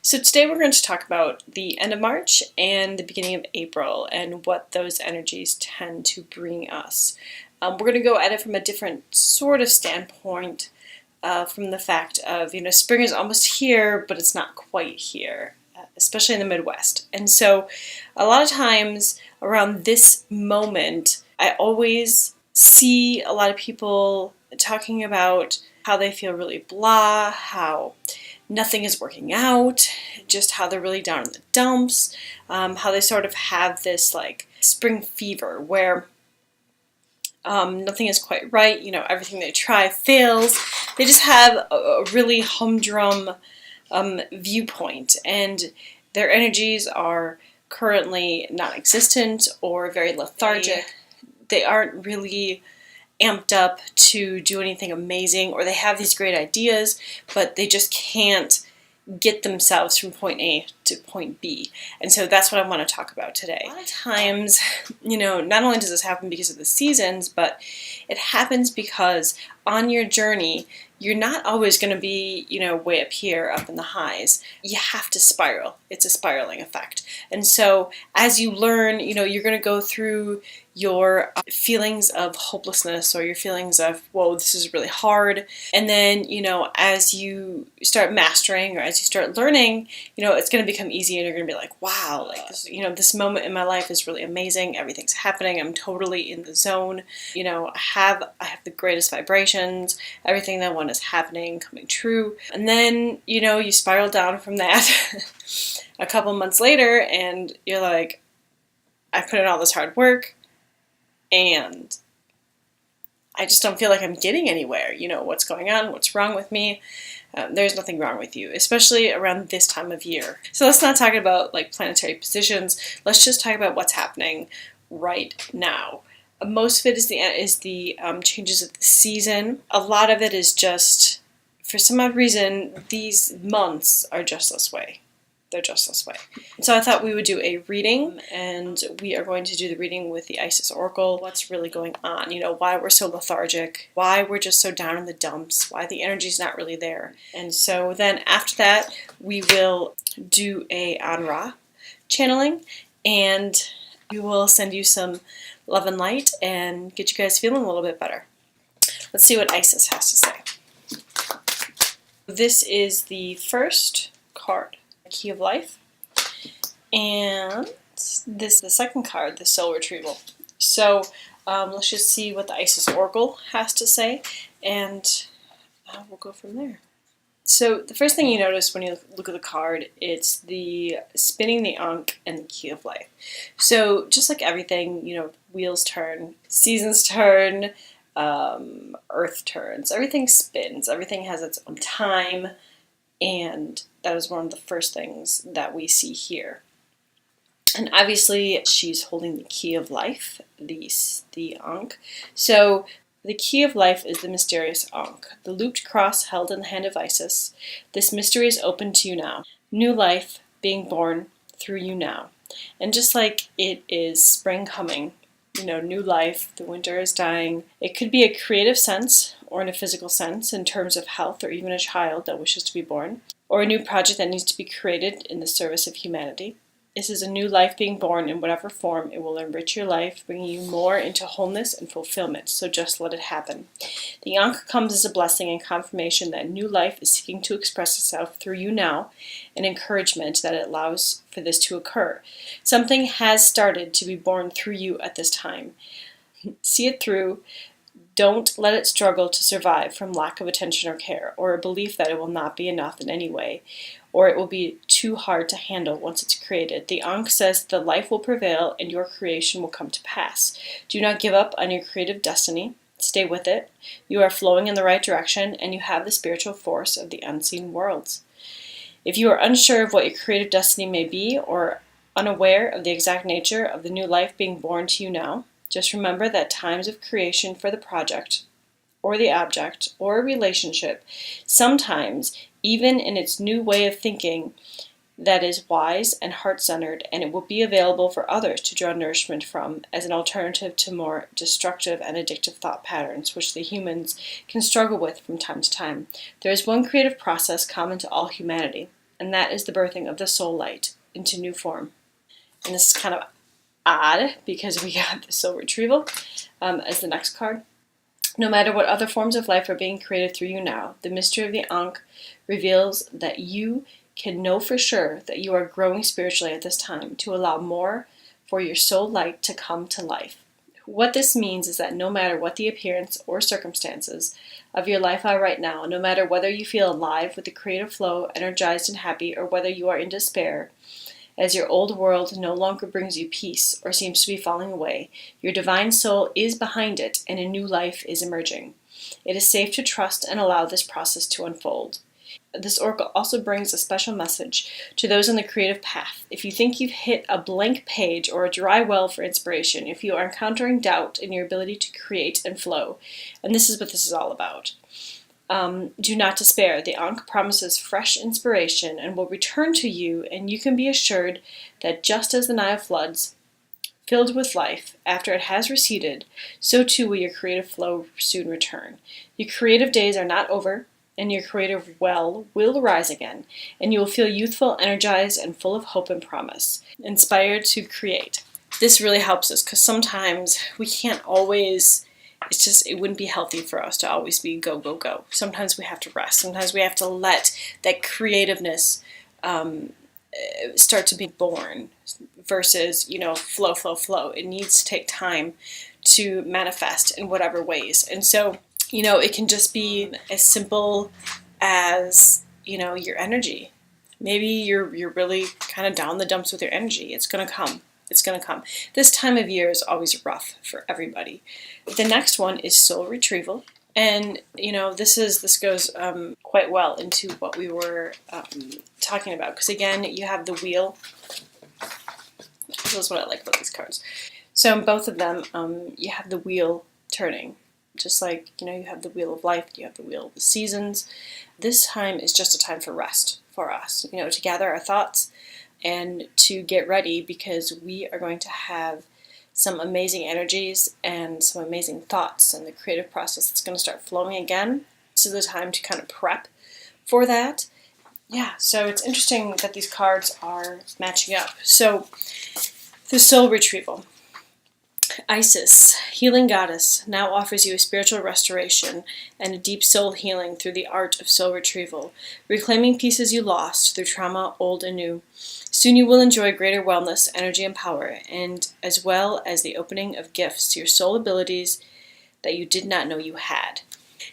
So today we're going to talk about the end of March and the beginning of April and what those energies tend to bring us. We're going to go at it from a different sort of standpoint, from the fact of, spring is almost here, but it's not quite here, especially in the Midwest. And so a lot of times around this moment, I always see a lot of people talking about how they feel really blah, how nothing is working out, just how they're really down in the dumps, how they sort of have this like spring fever where nothing is quite right, everything they try fails. They just have a really humdrum viewpoint, and their energies are currently non-existent or very lethargic. They aren't really amped up to do anything amazing, or they have these great ideas, but they just can't get themselves from point A to point B. And so that's what I want to talk about today. A lot of times, not only does this happen because of the seasons, but it happens because on your journey, you're not always going to be, way up here, up in the highs. You have to spiral. It's a spiraling effect. And so as you learn, you're going to go through your feelings of hopelessness or your feelings of, whoa, this is really hard. And then, as you start mastering or as you start learning, it's going to become easy, and you're going to be like, wow, like this, this moment in my life is really amazing. Everything's happening. I'm totally in the zone. I have the greatest vibrations. Everything that I want is happening, coming true. And then, you spiral down from that a couple months later, and you're like, I put in all this hard work, and I just don't feel like I'm getting anywhere. What's going on? What's wrong with me? There's nothing wrong with you, especially around this time of year. So let's not talk about like planetary positions. Let's just talk about what's happening right now. Most of it is the changes of the season. A lot of it is just, for some odd reason, these months are just this way. They're just this way. So I thought we would do a reading, and we are going to do the reading with the Isis Oracle. What's really going on? Why we're so lethargic, why we're just so down in the dumps, why the energy's not really there. And so then after that, we will do a An-Ra channeling, and we will send you some love and light and get you guys feeling a little bit better. Let's see what Isis has to say. This is the first card, Key of Life, and this is the second card, the Soul Retrieval. So let's just see what the Isis Oracle has to say, and we'll go from there. So the first thing you notice when you look at the card, it's the spinning the Ankh and the Key of Life. So just like everything, wheels turn, seasons turn, earth turns, everything spins, everything has its own time, and that is one of the first things that we see here. And obviously she's holding the Key of Life, the Ankh. So the Key of Life is the mysterious Ankh, the looped cross held in the hand of Isis. This mystery is open to you now. New life being born through you now. And just like it is spring coming, new life, the winter is dying. It could be a creative sense or in a physical sense in terms of health, or even a child that wishes to be born, or a new project that needs to be created in the service of humanity. This is a new life being born in whatever form. It will enrich your life, bringing you more into wholeness and fulfillment, so just let it happen. The Ankh comes as a blessing and confirmation that new life is seeking to express itself through you now, and encouragement that it allows for this to occur. Something has started to be born through you at this time. See it through. Don't let it struggle to survive from lack of attention or care, or a belief that it will not be enough in any way, or it will be too hard to handle once it's created. The Ankh says the life will prevail and your creation will come to pass. Do not give up on your creative destiny. Stay with it. You are flowing in the right direction, and you have the spiritual force of the unseen worlds. If you are unsure of what your creative destiny may be, or unaware of the exact nature of the new life being born to you now, just remember that times of creation for the project, or the object, or a relationship, sometimes, even in its new way of thinking, that is wise and heart-centered, and it will be available for others to draw nourishment from as an alternative to more destructive and addictive thought patterns, which the humans can struggle with from time to time. There is one creative process common to all humanity. and that is the birthing of the soul light into new form. And this is kind of odd because we got the soul retrieval as the next card. No matter what other forms of life are being created through you now, the mystery of the Ankh reveals that you can know for sure that you are growing spiritually at this time to allow more for your soul light to come to life. What this means is that no matter what the appearance or circumstances of your life are right now, no matter whether you feel alive with the creative flow, energized and happy, or whether you are in despair, as your old world no longer brings you peace or seems to be falling away, your divine soul is behind it and a new life is emerging. It is safe to trust and allow this process to unfold. This oracle also brings a special message to those on the creative path. If you think you've hit a blank page or a dry well for inspiration, if you are encountering doubt in your ability to create and flow, and this is what this is all about, do not despair. The Ankh promises fresh inspiration and will return to you, and you can be assured that just as the Nile floods, filled with life, after it has receded, so too will your creative flow soon return. Your creative days are not over, and your creative well will rise again, and you will feel youthful, energized, and full of hope and promise, inspired to create. This really helps us because sometimes we can't always, it wouldn't be healthy for us to always be go, go, go. Sometimes we have to rest. Sometimes we have to let that creativeness start to be born versus, flow, flow, flow. It needs to take time to manifest in whatever ways. And so, it can just be as simple as, your energy. Maybe you're really kind of down the dumps with your energy. It's going to come. It's going to come. This time of year is always rough for everybody. The next one is soul retrieval. And, this goes quite well into what we were talking about. Because, again, you have the wheel. This is what I like about these cards. So in both of them, you have the wheel turning. Just like, you have the wheel of life, you have the wheel of the seasons. This time is just a time for rest for us, to gather our thoughts and to get ready because we are going to have some amazing energies and some amazing thoughts and the creative process that's going to start flowing again. This is the time to kind of prep for that. Yeah, so it's interesting that these cards are matching up. So the soul retrieval. Isis, healing goddess, now offers you a spiritual restoration and a deep soul healing through the art of soul retrieval, reclaiming pieces you lost through trauma, old and new. Soon you will enjoy greater wellness, energy, and power, and as well as the opening of gifts to your soul abilities that you did not know you had.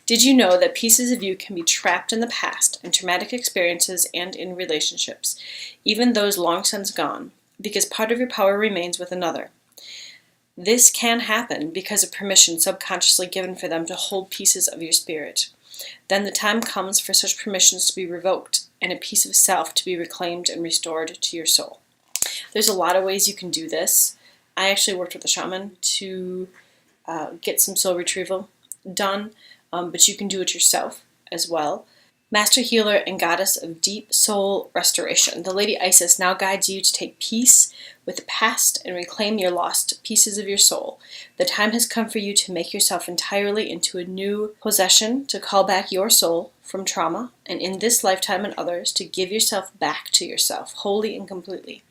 Did you know that pieces of you can be trapped in the past, in traumatic experiences, and in relationships, even those long since gone, because part of your power remains with another? This can happen because of permission subconsciously given for them to hold pieces of your spirit. Then the time comes for such permissions to be revoked and a piece of self to be reclaimed and restored to your soul. There's a lot of ways you can do this. I actually worked with a shaman to get some soul retrieval done, but you can do it yourself as well. Master healer and goddess of deep soul restoration, the Lady Isis now guides you to take peace with the past and reclaim your lost pieces of your soul. The time has come for you to make yourself entirely into a new possession, to call back your soul from trauma, and in this lifetime and others, to give yourself back to yourself, wholly and completely.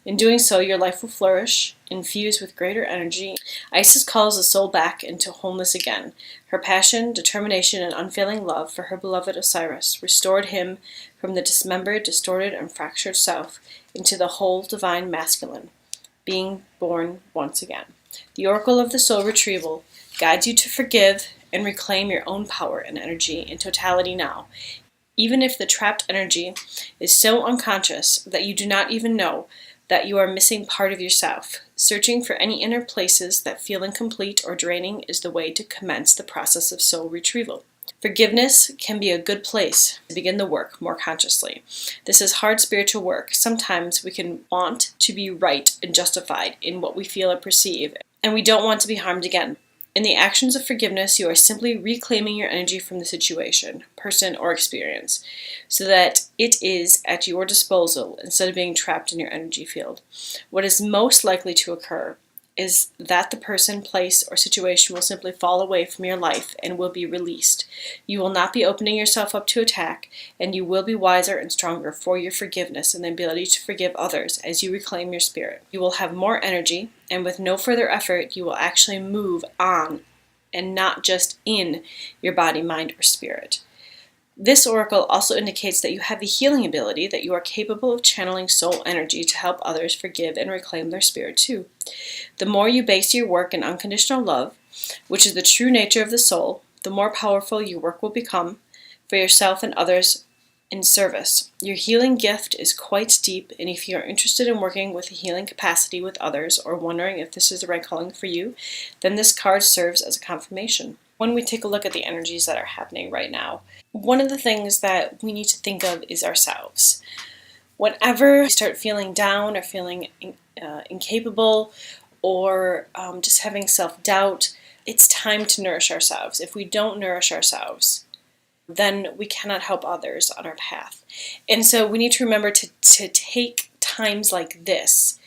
In doing so, your life will flourish, infused with greater energy. Isis calls the soul back into wholeness again. Her passion, determination, and unfailing love for her beloved Osiris restored him from the dismembered, distorted, and fractured self into the whole divine masculine, being born once again. The Oracle of the Soul Retrieval guides you to forgive and reclaim your own power and energy in totality now, even if the trapped energy is so unconscious that you do not even know that you are missing part of yourself. Searching for any inner places that feel incomplete or draining is the way to commence the process of soul retrieval. Forgiveness can be a good place to begin the work more consciously. This is hard spiritual work. Sometimes we can want to be right and justified in what we feel or perceive, and we don't want to be harmed again. In the actions of forgiveness, you are simply reclaiming your energy from the situation, person, or experience, so that it is at your disposal instead of being trapped in your energy field. What is most likely to occur is that the person, place, or situation will simply fall away from your life and will be released. You will not be opening yourself up to attack, and you will be wiser and stronger for your forgiveness and the ability to forgive others as you reclaim your spirit. You will have more energy, and with no further effort, you will actually move on and not just in your body, mind, or spirit. This oracle also indicates that you have the healing ability, that you are capable of channeling soul energy to help others forgive and reclaim their spirit too. The more you base your work in unconditional love, which is the true nature of the soul, the more powerful your work will become for yourself and others in service. Your healing gift is quite deep, and if you are interested in working with a healing capacity with others or wondering if this is the right calling for you, then this card serves as a confirmation. When we take a look at the energies that are happening right now, one of the things that we need to think of is ourselves. Whenever we start feeling down or feeling incapable or just having self-doubt, it's time to nourish ourselves. If we don't nourish ourselves, then we cannot help others on our path. And so we need to remember to take times like this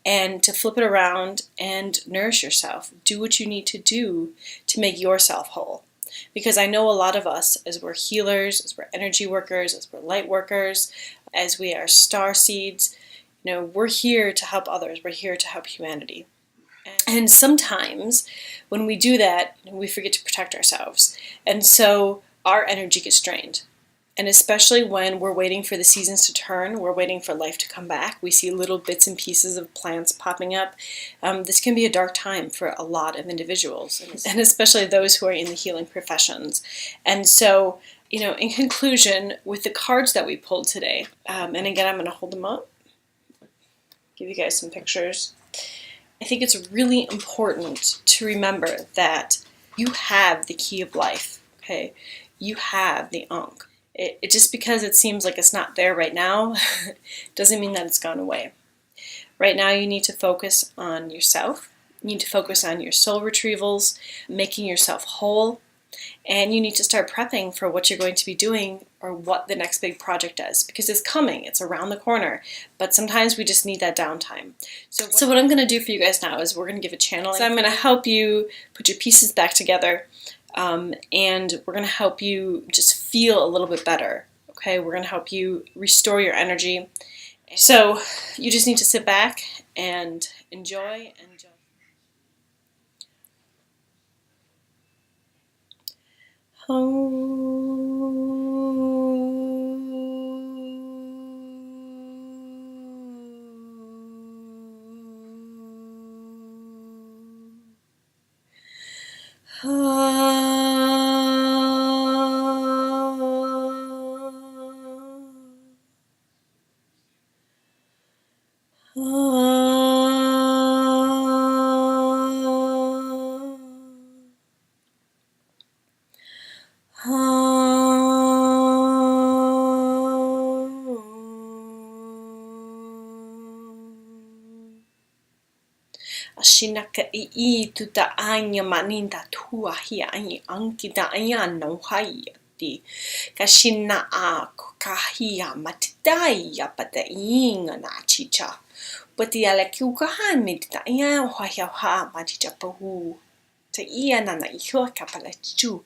and to flip it around and nourish yourself. Do what you need to do to make yourself whole. Because I know a lot of us, as we're healers, as we're energy workers, as we're light workers, as we are starseeds, we're here to help others. We're here to help humanity. And sometimes when we do that, we forget to protect ourselves. And so our energy gets drained. And especially when we're waiting for the seasons to turn, we're waiting for life to come back, we see little bits and pieces of plants popping up. This can be a dark time for a lot of individuals, and especially those who are in the healing professions. And so, in conclusion, with the cards that we pulled today, and again, I'm going to hold them up, give you guys some pictures. I think it's really important to remember that you have the key of life, okay? You have the Ankh. It just because it seems like it's not there right now doesn't mean that it's gone away. Right now you need to focus on yourself. You need to focus on your soul retrievals, making yourself whole, and you need to start prepping for what you're going to be doing or what the next big project is, because it's coming, it's around the corner, but sometimes we just need that downtime. So what I'm going to do for you guys now is we're going to give a channeling. So I'm going to help you put your pieces back together. And we're going to help you just feel a little bit better, okay? We're going to help you restore your energy. So you just need to sit back and enjoy. Shinaka I tuta anya maninda tua hia ai anki da aya no hai ti kashina a kahia matidai pata inga na chicha pati ala kiuka han medita aya ha ha maticha pahu te ia na na iho kapala chu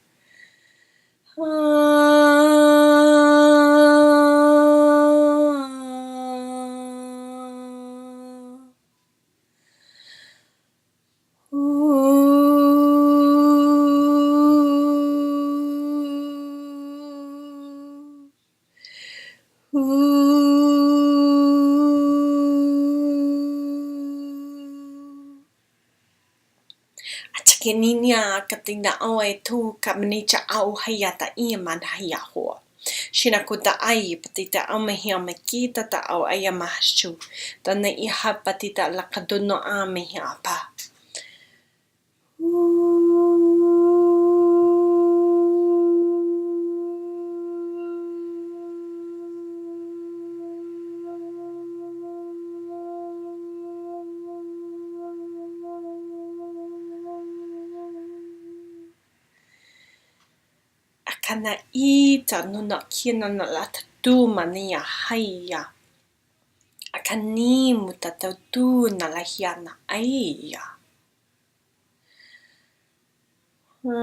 Keninia katina oe tu kamnicha au hayata iman hayaho. Shinakuta ai patita amehia makita ta au ayamashu. Tana iha patita lakaduno amehia pa. Kana ita nuna kina na lata tu mania haya. Akani mutata tu na lahiana aya. Shinaki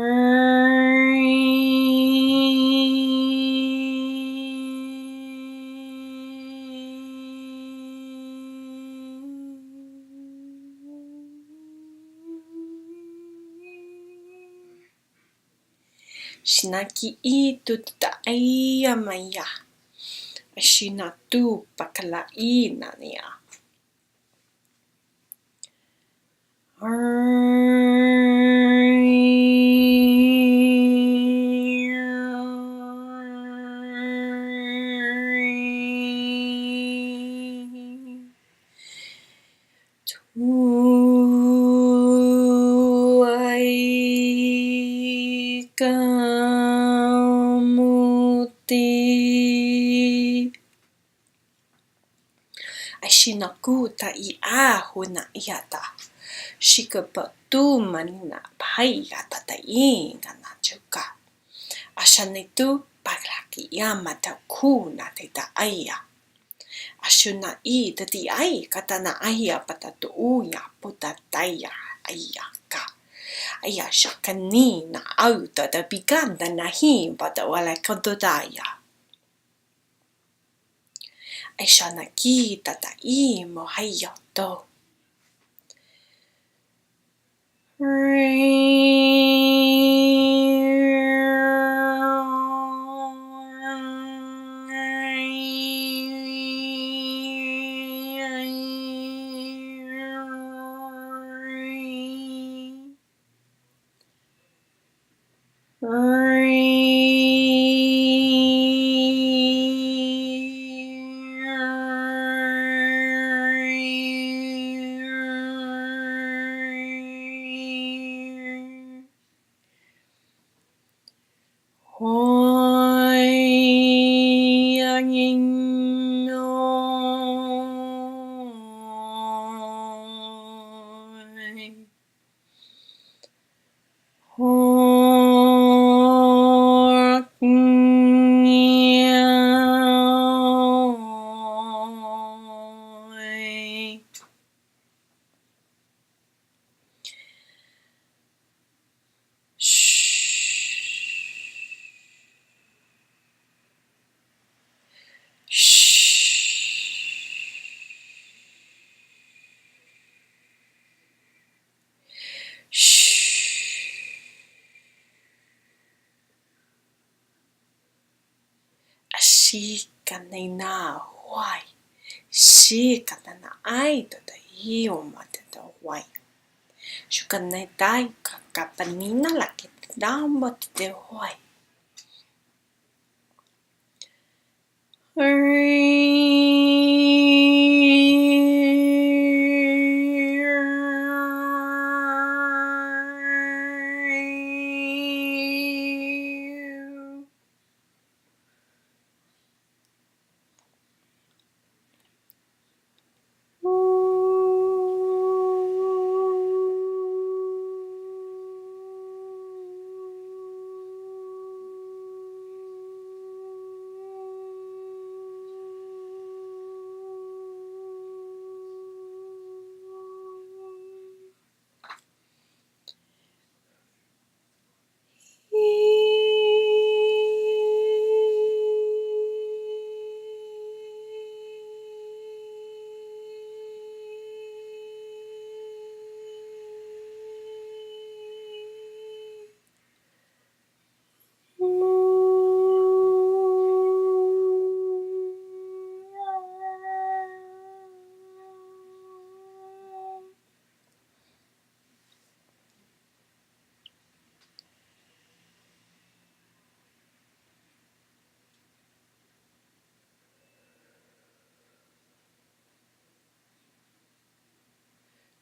I tuta ai maya. Shinatu pakala I nania. Shinakuta I ahuna iata. Shikapatu manina paigata ta ingana chuka. Ashanitu paglaki yamata kuna teta aya. Ashuna I tati ai katana aya patatu uya putataya ayaka. Aya shakanina auta da piganda nahi bata wala kontodaya. Aishanaki tata I mohayoto. Shikanena why? Shikanana ai to the hiomata the why? Shukanai kapanina like down but the why?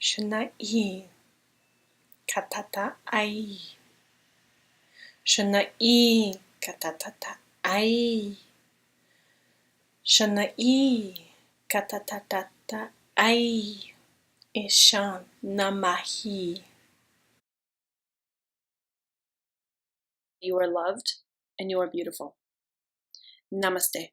Shunai katata ai. Shunai katatata ai. Shunai katatata ai. Ishan namahi. You are loved and you are beautiful. Namaste.